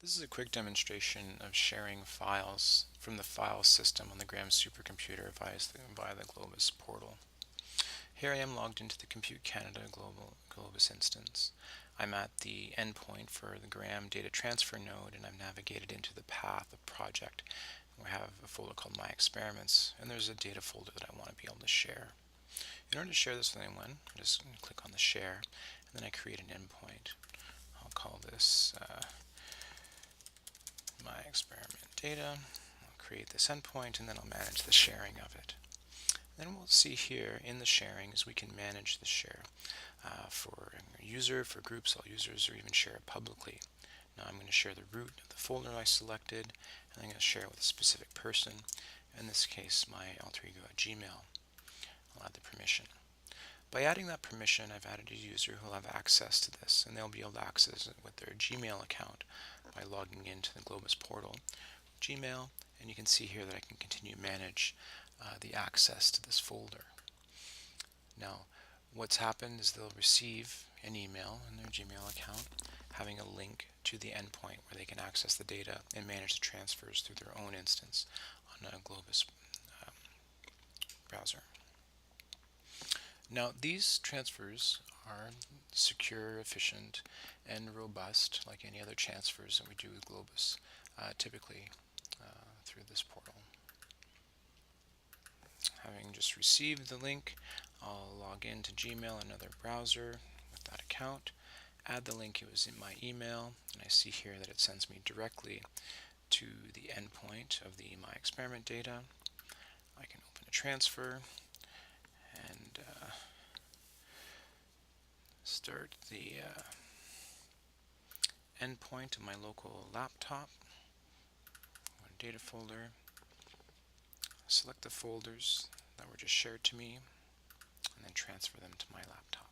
This is a quick demonstration of sharing files from the file system on the Gram supercomputer via the Globus Portal. Here I am logged into the Compute Canada Globus instance. I'm at the endpoint for the Gram data transfer node, and I've navigated into the path of project. We have a folder called My Experiments, and there's a data folder that I want to be able to share. In order to share this with anyone, I just click on the share, and then I create an endpoint. I'll call this My Experiment Data. I'll create this endpoint, and then I'll manage the sharing of it. Then we'll see here in the sharing is we can manage the share for a user, for groups, all users, or even share it publicly. Now I'm going to share the root of the folder I selected, and I'm going to share it with a specific person. In this case, my alter ego at Gmail. I'll add the permission. By adding that permission, I've added a user who will have access to this, and they'll be able to access it with their Gmail account by logging into the Globus Portal, Gmail, and you can see here that I can continue to manage the access to this folder. Now, what's happened is they'll receive an email in their Gmail account having a link to the endpoint where they can access the data and manage the transfers through their own instance on a Globus browser. Now, these transfers are secure, efficient, and robust like any other transfers that we do with Globus, typically through this portal. Having just received the link, I'll log into Gmail, another browser with that account, add the link. It was in my email, and I see here that it sends me directly to the endpoint of the My Experiment data. I can open a transfer and start the endpoint of my local laptop. Go to data folder, select the folders that were just shared to me, and then transfer them to my laptop.